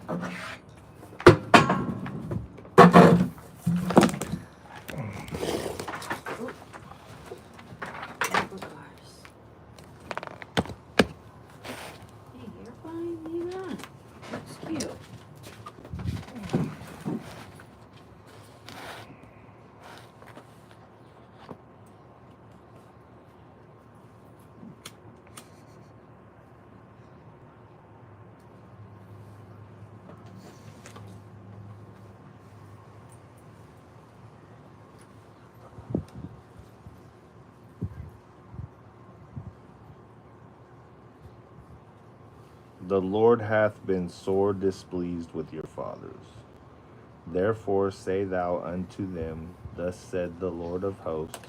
Hey, you're fine. Leave it on. Looks cute. The Lord hath been sore displeased with your fathers. Therefore say thou unto them, Thus said the Lord of hosts,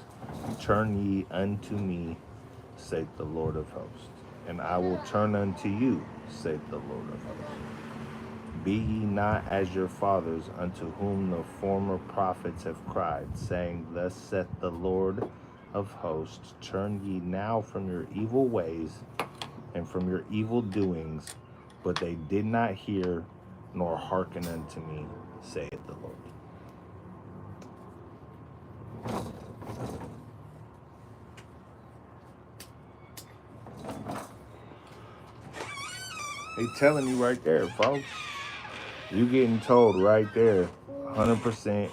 Turn ye unto me, saith the Lord of hosts, and I will turn unto you, saith the Lord of hosts. Be ye not as your fathers, unto whom the former prophets have cried, saying, Thus saith the Lord of hosts, Turn ye now from your evil ways and from your evil doings. But they did not hear nor hearken unto me, saith the Lord. They telling you right there, folks. You getting told right there, 100%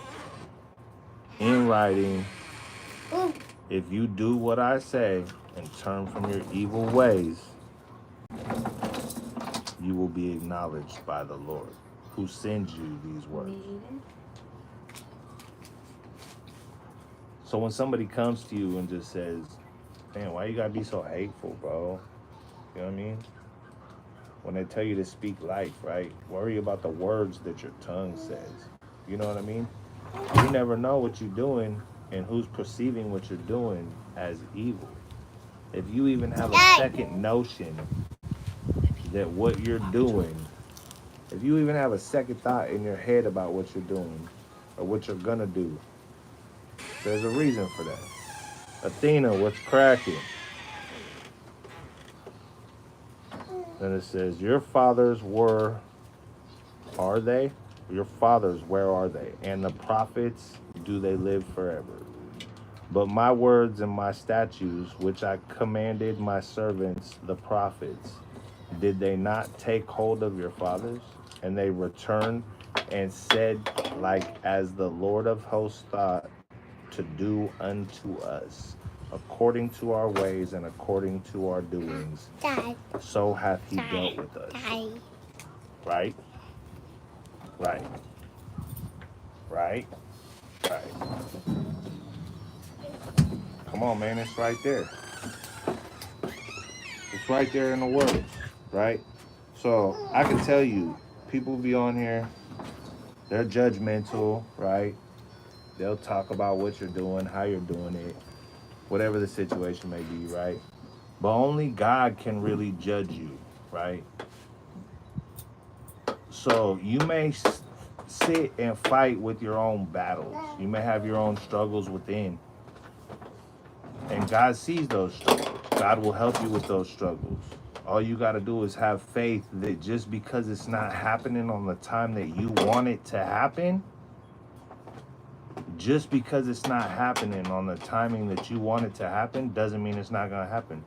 in writing, if you do what I say and turn from your evil ways, you will be acknowledged by the Lord, who sends you these words. So when somebody comes to you and just says, man, why you gotta be so hateful, bro? You know what I mean? When they tell you to speak life, right? Worry about the words that your tongue says. You know what I mean? You never know what you're doing and who's perceiving what you're doing as evil. If you even have a second notion that what you're doing, if you even have a second thought in your head about what you're doing or what you're gonna do, there's a reason for that. Athena, what's cracking? Then it says, your fathers are they? Your fathers, where are they? And the prophets, do they live forever? But my words and my statutes, which I commanded my servants, the prophets, did they not take hold of your fathers? And they returned and said, like as the Lord of hosts thought to do unto us, according to our ways and according to our doings, so hath he dealt with us. Right? Right. Right? Right. Come on, man, it's right there. It's right there in the words, right? So I can tell you, people be on here, they're judgmental, right? They'll talk about what you're doing, how you're doing it, whatever the situation may be, right? But only God can really judge you, right? So you may sit and fight with your own battles. You may have your own struggles within. And God sees those struggles. God will help you with those struggles. All you got to do is have faith that just because it's not happening on the time that you want it to happen, just because it's not happening on the timing that you want it to happen, doesn't mean it's not going to happen.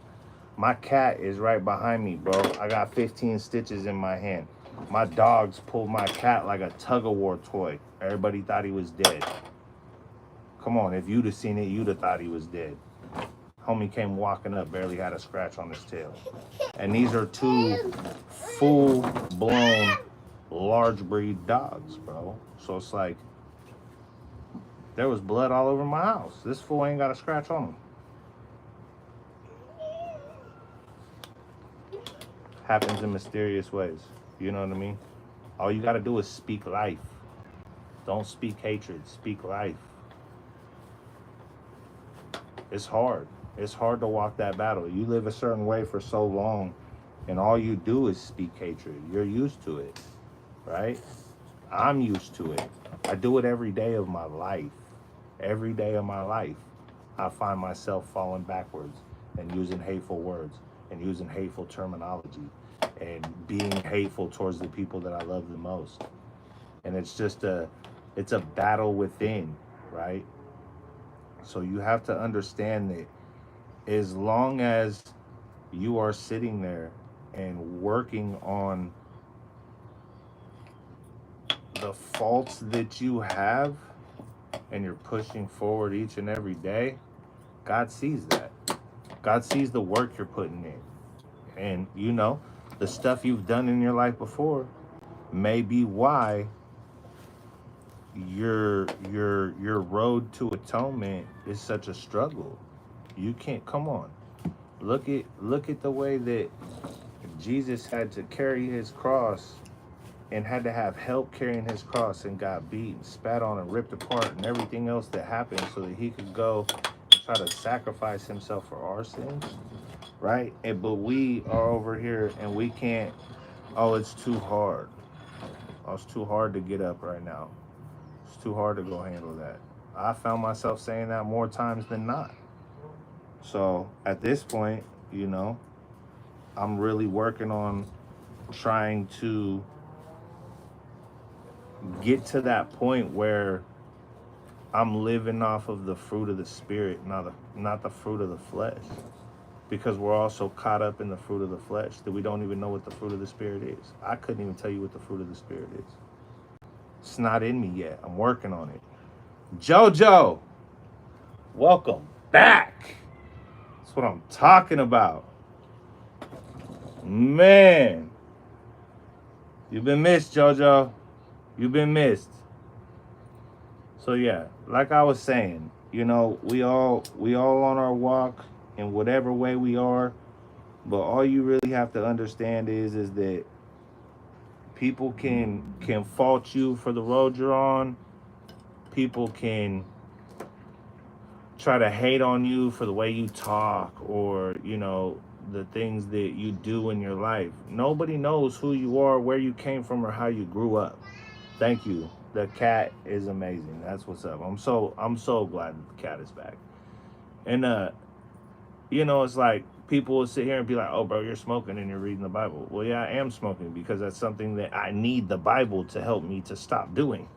My cat is right behind me, bro. I got 15 stitches in my hand. My dogs pulled my cat like a tug-of-war toy. Everybody thought he was dead. Come on, if you'd have seen it, you'd have thought he was dead. Homie came walking up, barely had a scratch on his tail. And these are two full-blown large breed dogs, bro. So it's like, there was blood all over my house. This fool ain't got a scratch on him. Happens in mysterious ways. You know what I mean? All you gotta do is speak life. Don't speak hatred, speak life. It's hard. It's hard to walk that battle. You live a certain way for so long, and all you do is speak hatred. You're used to it, right? I'm used to it. I do it every day of my life. Every day of my life, I find myself falling backwards and using hateful words. and using hateful terminology and being hateful towards the people that I love the most. And it's a battle within, right? So you have to understand that as long as you are sitting there and working on the faults that you have and you're pushing forward each and every day, God sees that. God sees the work you're putting in. And the stuff you've done in your life before may be why your road to atonement is such a struggle. You can't come on. Look at the way that Jesus had to carry his cross and had to have help carrying his cross and got beat and spat on and ripped apart and everything else that happened so that he could go and try to sacrifice himself for our sins, right? But we are over here and we can't. Oh, it's too hard. Oh, it's too hard to get up right now. It's too hard to go handle that. I found myself saying that more times than not. So at this point, I'm really working on trying to get to that point where I'm living off of the fruit of the spirit, not the fruit of the flesh. Because we're all so caught up in the fruit of the flesh that we don't even know what the fruit of the spirit is. I couldn't even tell you what the fruit of the spirit is. It's not in me yet. I'm working on it. Jojo, welcome back. That's what I'm talking about. Man, you've been missed, Jojo. You've been missed. So yeah, like I was saying, we all on our walk in whatever way we are, but all you really have to understand is that people can fault you for the road you're on. People can try to hate on you for the way you talk or the things that you do in your life. Nobody knows who you are, where you came from, or how you grew up. Thank you. The cat is amazing. That's what's up. I'm so glad the cat is back. And it's like people will sit here and be like, "Oh, bro, you're smoking and you're reading the Bible." Well, yeah, I am smoking because that's something that I need the Bible to help me to stop doing.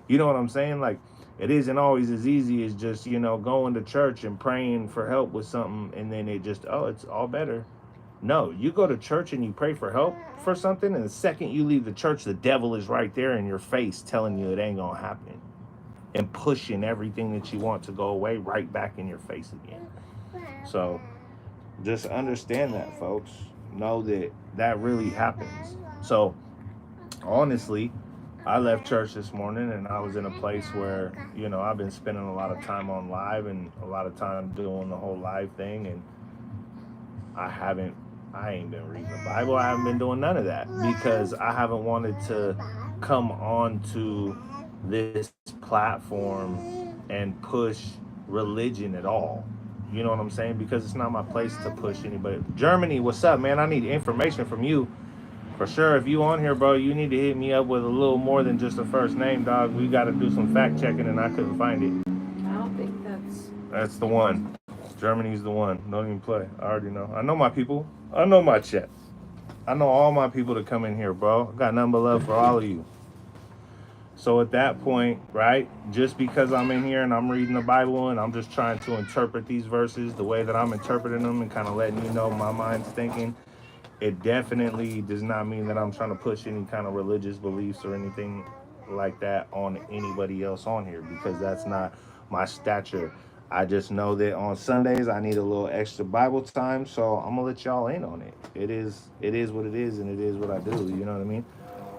You know what I'm saying? Like, it isn't always as easy as just, going to church and praying for help with something and then it's all better. No, you go to church and you pray for help for something, and the second you leave the church, the devil is right there in your face telling you it ain't gonna happen and pushing everything that you want to go away right back in your face again. So just understand that, folks. Know that really happens. So honestly, I left church this morning and I was in a place where, I've been spending a lot of time on live and a lot of time doing the whole live thing, and I ain't been reading the Bible. I haven't been doing none of that because I haven't wanted to come on to this platform and push religion at all. You know what I'm saying? Because it's not my place to push anybody. Germany, what's up, man? I need information from you. For sure, if you on here, bro, you need to hit me up with a little more than just a first name, dog. We got to do some fact checking, and I couldn't find it. I don't think That's the one. Germany's the one. Don't even play. I already know. I know my people. I know my chat. I know all my people that come in here, bro. I got nothing but love for all of you. So at that point, right, just because I'm in here and I'm reading the Bible and I'm just trying to interpret these verses the way that I'm interpreting them and kind of letting you know my mind's thinking, it definitely does not mean that I'm trying to push any kind of religious beliefs or anything like that on anybody else on here, because that's not my stature. I just know that on Sundays I need a little extra Bible time, so I'm gonna let y'all in on it. It is what it is, and it is what I do. You know what I mean?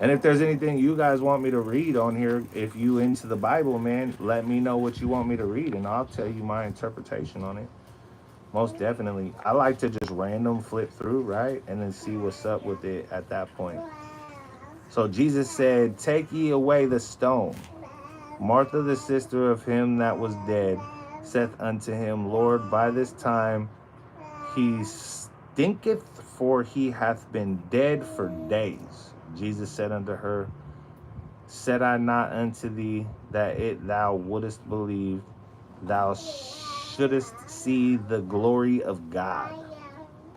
And if there's anything you guys want me to read on here, if you into the Bible, man, let me know what you want me to read, and I'll tell you my interpretation on it. Most definitely. I like to just random flip through, right? And then see what's up with it at that point. So Jesus said, "Take ye away the stone." Martha, the sister of him that was dead, saith unto him, Lord, by this time he stinketh, for he hath been dead for days. Jesus said unto her, Said I not unto thee that thou wouldest believe, thou shouldest see the glory of God?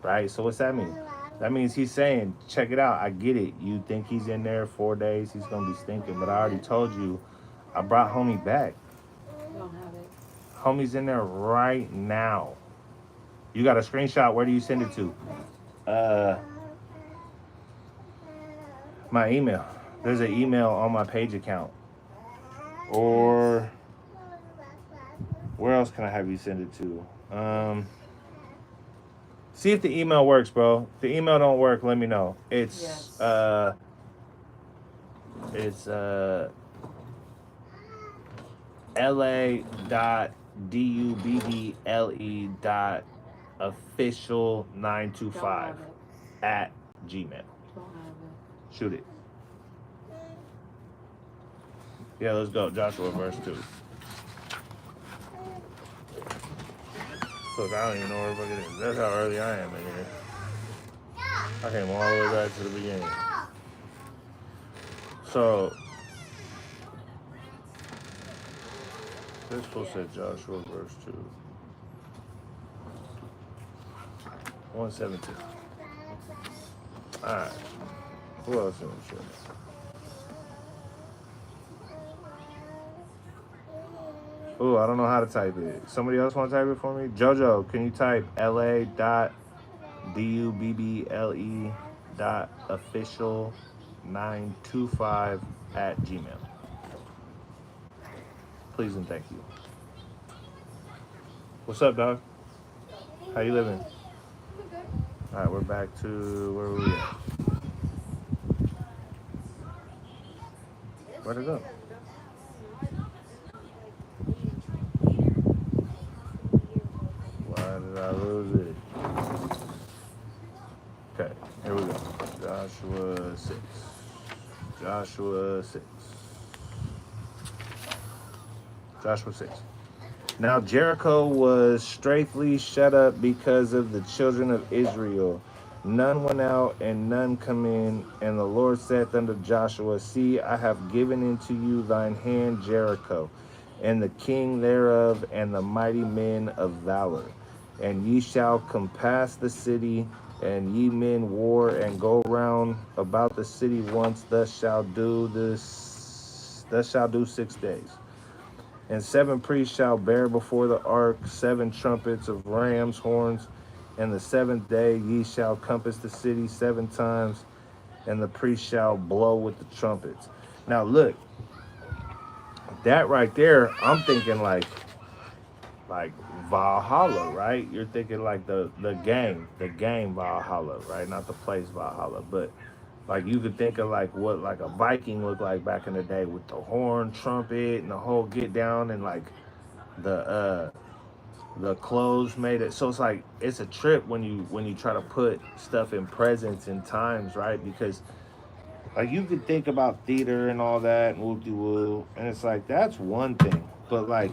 right? So what's that mean? That means he's saying, check it out. I get it. You think he's in there 4 days, he's gonna be stinking, but I already told you, I brought homie back. Don't have it. Homie's in there right now. You got a screenshot. Where do you send it to? My email. There's an email on my page account. Or where else can I have you send it to? See if the email works, bro. If the email don't work, let me know. It's Yes. it's la.dubble.official925 Don't have it. at gmail. Don't have it. Shoot it. Yeah, let's go. Joshua verse 2. Look, I don't even know where the fuck it is. That's how early I am in here. I came all the way back to the beginning. So, this fool said Joshua verse 2. 117. Alright. Who else in the shit? Ooh, I don't know how to type it. Somebody else want to type it for me? Jojo, can you type la.dubble.official925 at gmail? Please and thank you. What's up, dog? How you living? All right, we're back to where were we at? Where'd it go? Why did I lose it? Okay, here we go. Joshua 6. Joshua 6. Joshua 6. Now Jericho was straitly shut up because of the children of Israel. None went out and none come in. And the Lord said unto Joshua, See, I have given into you thine hand Jericho, and the king thereof, and the mighty men of valor. And ye shall compass the city, and ye men war, and go round about the city once. Thus shall do 6 days. And 7 priests shall bear before the ark 7 trumpets of ram's horns. And the 7th day ye shall compass the city 7 times, and the priests shall blow with the trumpets. Now look, that right there, I'm thinking like Valhalla, right? You're thinking like the game Valhalla, right? Not the place Valhalla, but like you could think of like what like a Viking looked like back in the day with the horn, trumpet, and the whole get down, and like the clothes made it. So it's like it's a trip when you try to put stuff in presence and times, right? Because like you could think about theater and all that and woo, and it's like that's one thing, but like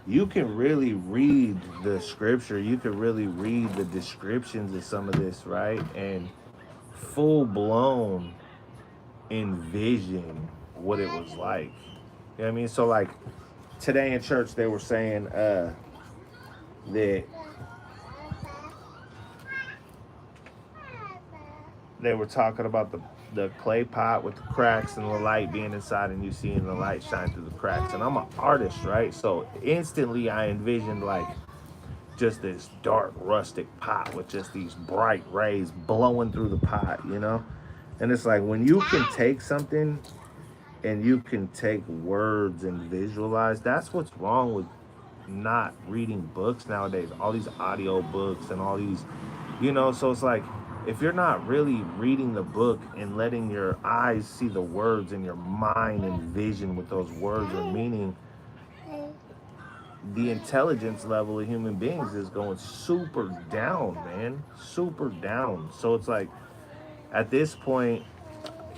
you can really read the scripture, you can really read the descriptions of some of this, right? And full blown envision what it was like. You know what I mean? So like today in church they were saying that they were talking about the clay pot with the cracks and the light being inside, and you seeing the light shine through the cracks. And I'm an artist, right? So instantly I envisioned like just this dark rustic pot with just these bright rays blowing through the pot, you know? And it's like when you can take something and you can take words and visualize, that's what's wrong with not reading books nowadays. All these audio books and all these, you know, so it's like if you're not really reading the book and letting your eyes see the words and your mind envision what those words are meaning, the intelligence level of human beings is going super down, man. Super down. So it's like at this point,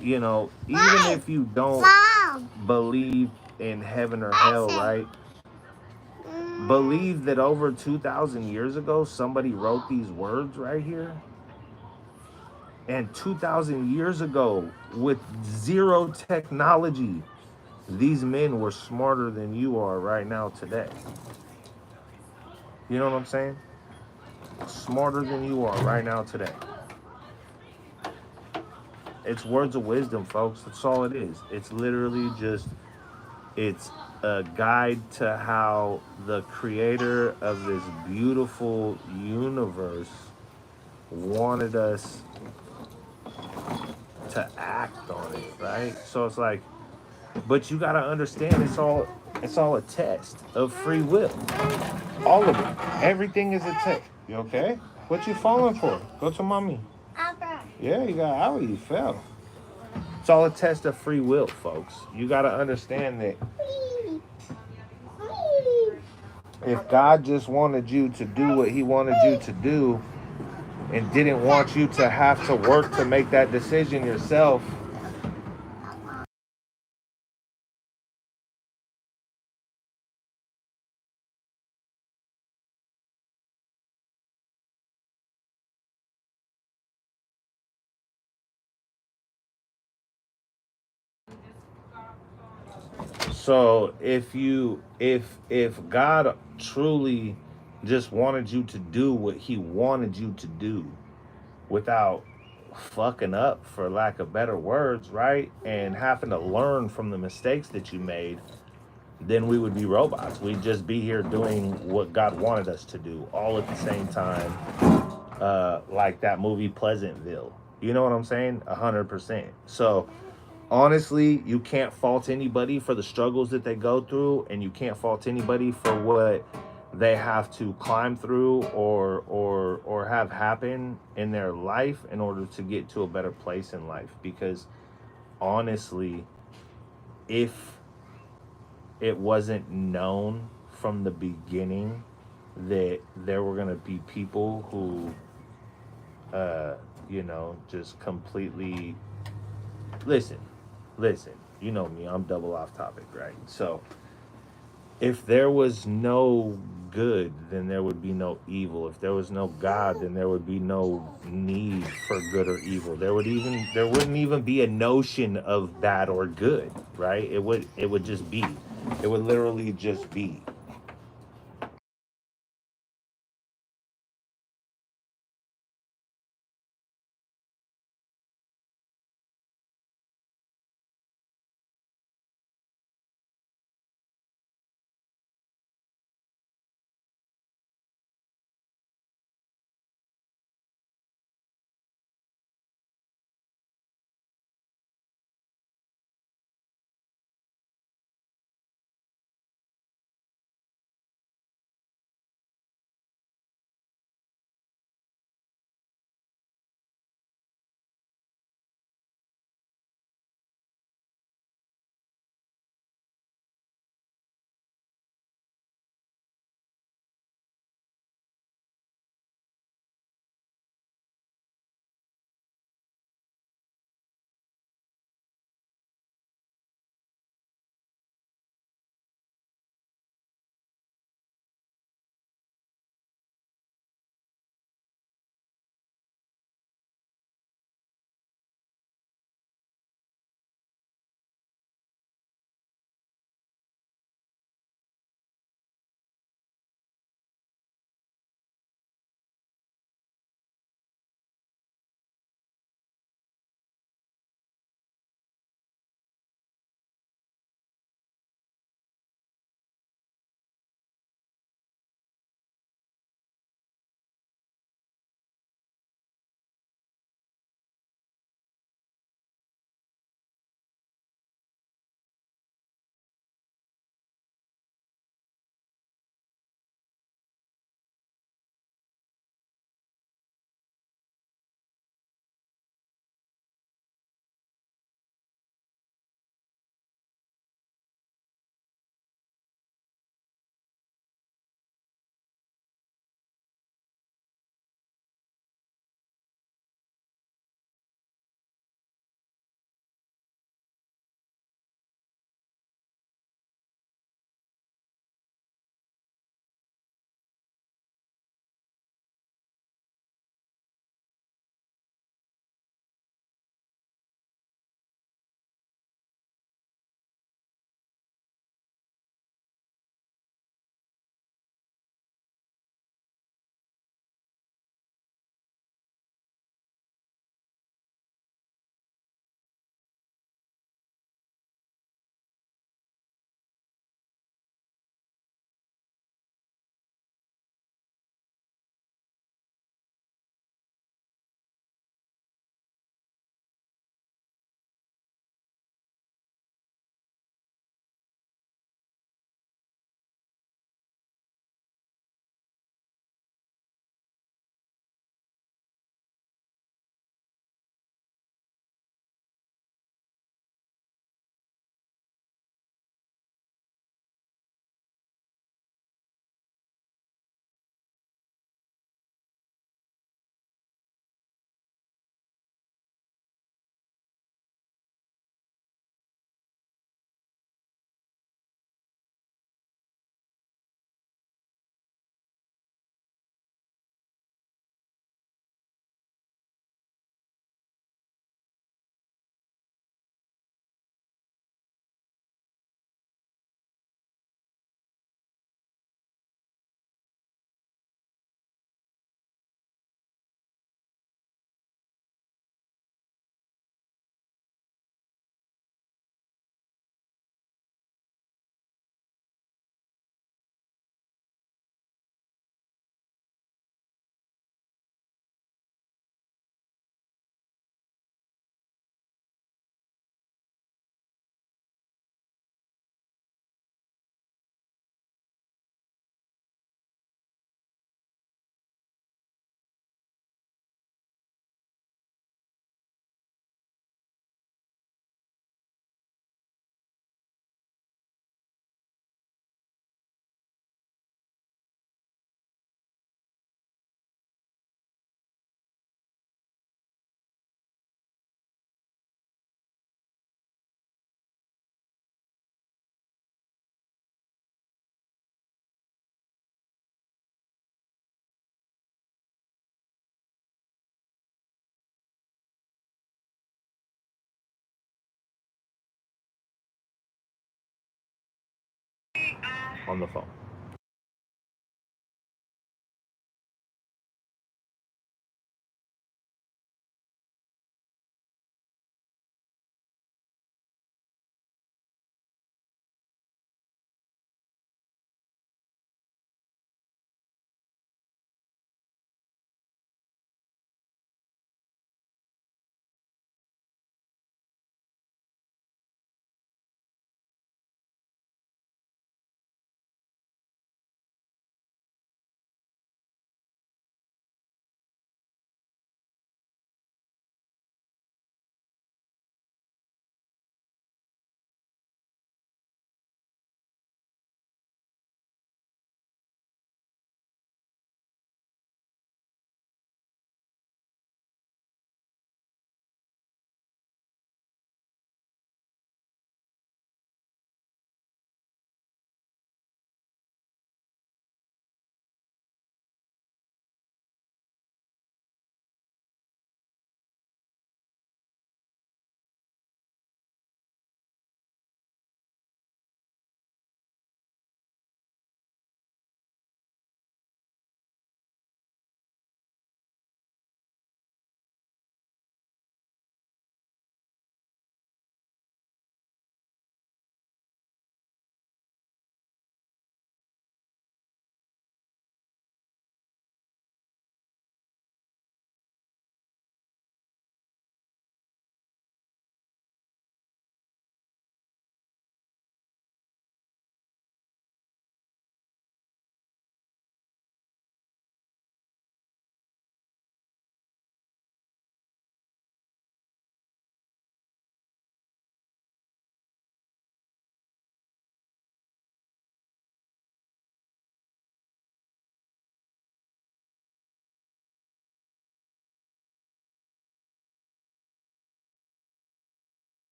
you know, even if you don't believe in heaven or hell, right? Believe that over 2,000 years ago, somebody wrote these words right here. And 2,000 years ago, with zero technology, these men were smarter than you are right now today. You know what I'm saying? smarter than you are right now today. It's words of wisdom, folks. That's all it is. It's literally just it's a guide to how the creator of this beautiful universe wanted us to act on it, right? So it's like, but you gotta understand it's all a test of free will. All of it. Everything is a test. You okay? What you falling for? Go to mommy. Yeah, you got out, you fell. It's all a test of free will, folks. You gotta understand that if God just wanted you to do what he wanted you to do and didn't want you to have to work to make that decision yourself, so if God truly just wanted you to do what he wanted you to do without fucking up, for lack of better words, right? And having to learn from the mistakes that you made, then we would be robots. We'd just be here doing what God wanted us to do all at the same time, like that movie Pleasantville. You know what I'm saying? 100%. So honestly, you can't fault anybody for the struggles that they go through, and you can't fault anybody for what they have to climb through or have happen in their life in order to get to a better place in life. Because honestly, if it wasn't known from the beginning that there were going to be people who just completely listen, listen, you know me, I'm double off topic, right? So if there was no good, then there would be no evil. If there was no God, then there would be no need for good or evil. There wouldn't even be a notion of bad or good, right? It would just be. It would literally just be. on the phone.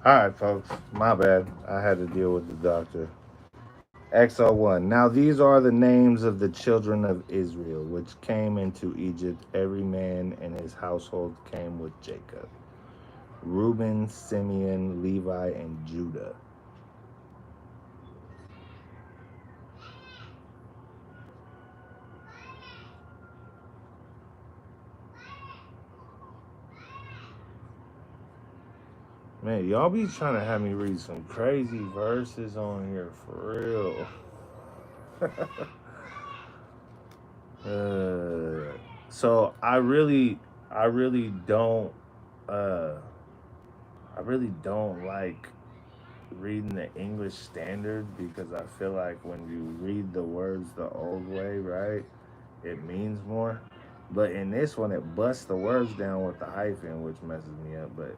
All right, folks. My bad. I had to deal with the doctor. XO1. Now these are the names of the children of Israel, which came into Egypt. Every man and his household came with Jacob: Reuben, Simeon, Levi, and Judah. Man, y'all be trying to have me read some crazy verses on here for real. So I really don't. Uh, I really don't like reading the English Standard because I feel like when you read the words the old way, right, it means more. But in this one, it busts the words down with the hyphen, which messes me up. But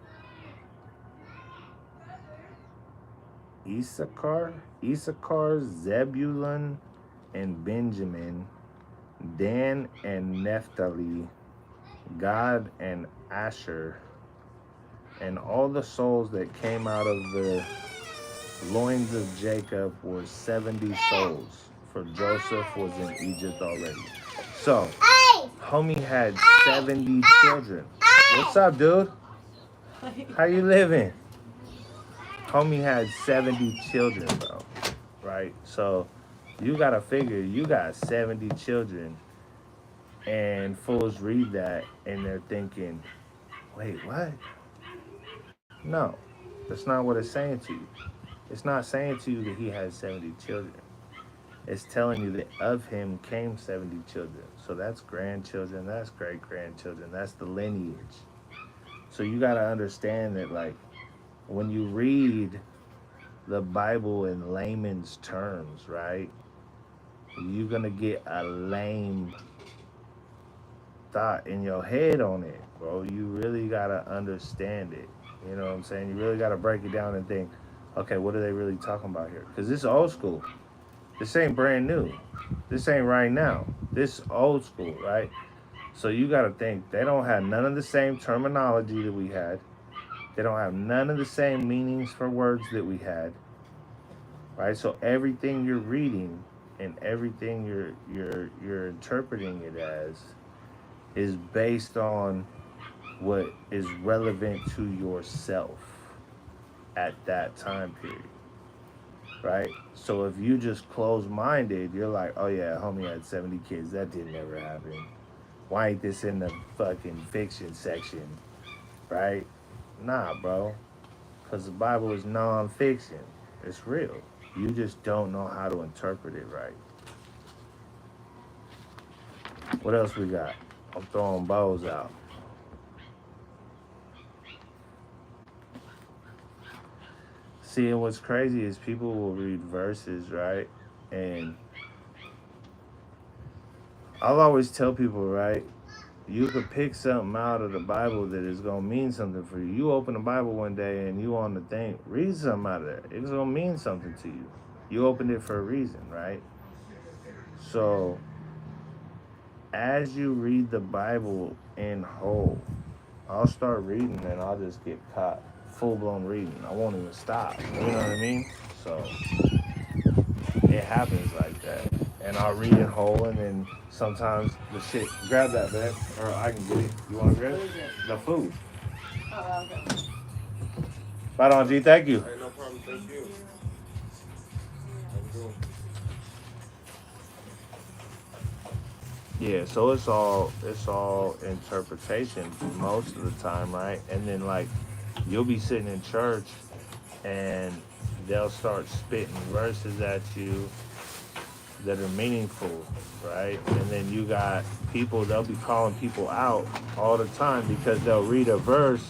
Issachar, Zebulun, and Benjamin, Dan and Naphtali, Gad and Asher, and all the souls that came out of the loins of Jacob were 70 souls, for Joseph was in Egypt already. So, homie had 70 children. What's up, dude? How you living? Homie had 70 children, bro. Right? So, you gotta figure you got 70 children, and fools read that and they're thinking, wait, what? No, that's not what it's saying to you. It's not saying to you that he had 70 children. It's telling you that of him came 70 children. So that's grandchildren, that's great grandchildren, that's the lineage. So you got to understand that, like, when you read the Bible in layman's terms, right, you're going to get a lame thought in your head on it, bro. You really got to understand it. You know what I'm saying? You really got to break it down and think, okay, what are they really talking about here? Because this is old school. This ain't brand new. This ain't right now. This old school, right? So you got to think they don't have none of the same terminology that we had. They don't have none of the same meanings for words that we had, right? So everything you're reading and everything you're interpreting it as is based on what is relevant to yourself at that time period, right? So if you just close-minded, you're like, oh yeah, homie had 70 kids. That didn't ever happen. Why ain't this in the fucking fiction section, right? Nah, bro. Because the Bible is non-fiction. It's real. You just don't know how to interpret it right. What else we got? I'm throwing bows out. See, and what's crazy is people will read verses, right? And I'll always tell people, right? You could pick something out of the Bible that is going to mean something for you. You open the Bible one day and you on the thing, read something out of there. It's going to mean something to you. You opened it for a reason, right? So, as you read the Bible in whole, I'll start reading and I'll just get caught full-blown reading. I won't even stop. You know what I mean? So, it happens like that. And I'll read it whole, and then sometimes the shit, grab that, babe, or I can get it. You want to grab it? The food. Oh, okay. Right on, G. Thank you. Hey, no problem. Thank you. Yeah, so it's all interpretation most of the time, right? And then like you'll be sitting in church and they'll start spitting verses at you that are meaningful, right? And then you got people, they'll be calling people out all the time because they'll read a verse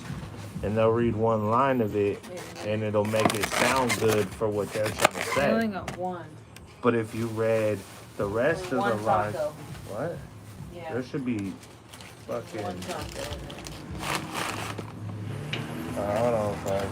and they'll read one line of it and it'll make it sound good for what they're trying to say. I only got one. But if you read the rest of the One line, taco. what? Yeah. There should be fucking. One taco in there. Hold on, fine.